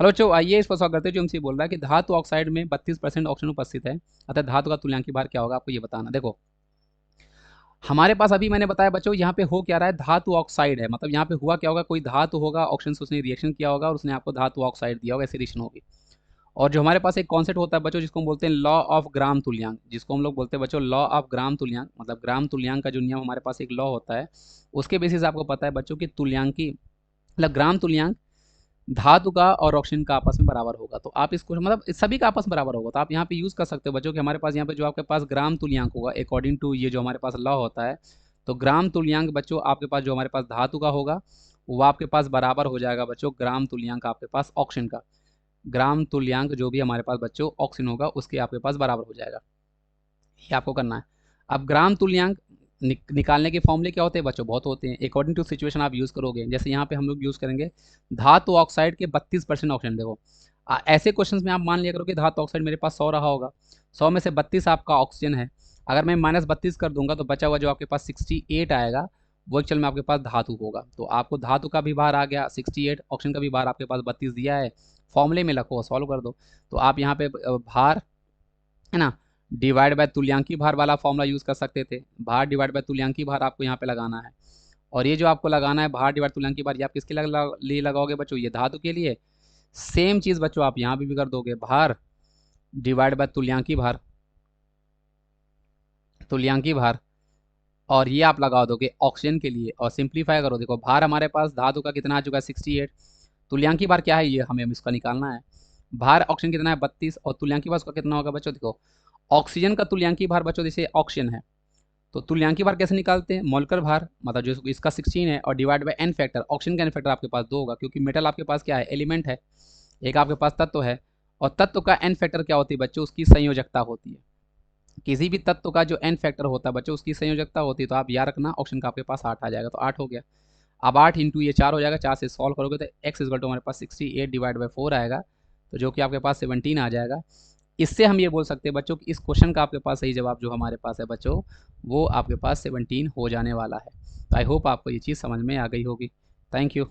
Hello बच्चों, आइए इस पर सवाल करते हैं। जो हमसे बोल रहा है कि धातु ऑक्साइड में 32% ऑक्सीजन उपस्थित है, अतः धातु का तुल्यांकीय भार क्या होगा, आपको ये बताना। देखो हमारे पास अभी मैंने बताया बच्चों, यहाँ पे हो क्या रहा है, धातु ऑक्साइड है, मतलब यहाँ पे हुआ क्या होगा, कोई धातु होगा, ऑक्सीजन से उसने रिएक्शन किया होगा और उसने आपको धातु ऑक्साइड दिया होगा, ऐसी रिएक्शन होगी। और जो हमारे पास एक कॉन्सेप्ट होता है बच्चों, जिसको हम बोलते हैं लॉ ऑफ ग्राम तुल्यांक, जिसको हम लोग बोलते हैं बच्चों लॉ ऑफ ग्राम तुल्यांक, मतलब ग्राम तुल्यांक का जो नियम हमारे पास एक लॉ होता है, उसके बेसिस से आपको पता है बच्चों कि तुल्यांकी मतलब ग्राम तुल्यांक धातु का और ऑक्सीजन का आपस में बराबर होगा। तो आप इसको मतलब सभी का आपस में बराबर होगा, तो आप यहाँ पे यूज कर सकते हो बच्चों कि हमारे पास यहाँ पे जो आपके पास ग्राम तुल्यांक होगा अकॉर्डिंग टू ये जो हमारे पास लॉ होता है, तो ग्राम तुल्यांक बच्चों आपके पास जो हमारे पास धातु का होगा वो आपके पास बराबर हो जाएगा बच्चों ग्राम तुल्यांक आपके पास ऑक्सीजन का। ग्राम तुल्यांक जो भी हमारे पास बच्चों ऑक्सीजन होगा उसके आपके पास बराबर हो जाएगा। ये आपको करना है। अब ग्राम तुल्यांक निकालने के फॉर्मूले क्या होते हैं बच्चों, बहुत होते हैं। अकॉर्डिंग टू सिचुएशन आप यूज़ करोगे, जैसे यहाँ पे हम लोग यूज़ करेंगे धातु ऑक्साइड के 32% ऑक्सीजन। देखो ऐसे क्वेश्चन में आप मान लिया करो कि धातु ऑक्साइड मेरे पास 100 रहा होगा, 100 में से 32 आपका ऑक्सीजन है। अगर मैं -32 कर दूंगा तो बचा हुआ जो आपके पास 68 आएगा वो एक्चुअल में आपके पास धातु होगा। तो आपको धातु का भी भार आ गया 68, ऑक्सीजन का भी भार आपके पास 32 दिया है, फॉर्मूले में रखो, सॉल्व कर दो। तो आप यहाँ पे भार है ना डिवाइड बाय तुल्यांकी भार वाला फॉर्मूला यूज कर सकते थे। भार डिवाइड बाय तुल्यांकी भार आपको यहाँ पे लगाना है, और ये जो आपको लगाना है भार डिवाइड तुल्यांकी भार, ये आप किसके लिए लगाओगे बच्चों, ये धातु के लिए। सेम चीज बच्चों आप यहाँ पे भी कर दोगे, भार डिवाइड बाय तुल्यांकी भार, तुल्यांकी भार, और ये आप लगा दोगे ऑक्सीजन के लिए और सिंप्लीफाई करो। देखो भार हमारे पास धातु का कितना आ चुका है 68, तुल्यांकी भार क्या है ये हमें इसका निकालना है। भार ऑक्सीजन कितना है 32 और तुल्यांकी भार उसका कितना होगा बच्चों, देखो ऑक्सीजन का तुल्यांकी भार बच्चों जैसे ऑक्सीजन है, तो तुल्यांकी भार कैसे निकालते हैं, मोलकर भार मतलब जो इसका 16 है और divide by N factor, oxygen का एन फैक्टर आपके पास 2 होगा क्योंकि मेटल आपके पास क्या है, एलिमेंट है, एक आपके पास तत्व है, और तत्व का एन फैक्टर क्या होती है बच्चों, उसकी संयोजकता होती है। किसी भी तत्व का जो एन फैक्टर होता है बच्चों उसकी संयोजकता होती है। तो आप याद रखना ऑप्शन का आपके पास 8 आ जाएगा, तो 8 हो गया। अब 8 इंटू ये 4 हो जाएगा, 4 से सॉल्व करोगे तो एक्स इजकल टू हमारे पास 68 डिवाइड बाई 4 आएगा, तो जो कि आपके पास 17 आ जाएगा। इससे हम ये बोल सकते हैं बच्चों कि इस क्वेश्चन का आपके पास सही जवाब जो हमारे पास है बच्चों वो आपके पास 17 हो जाने वाला है। तो आई होप आपको ये चीज़ समझ में आ गई होगी। Thank you.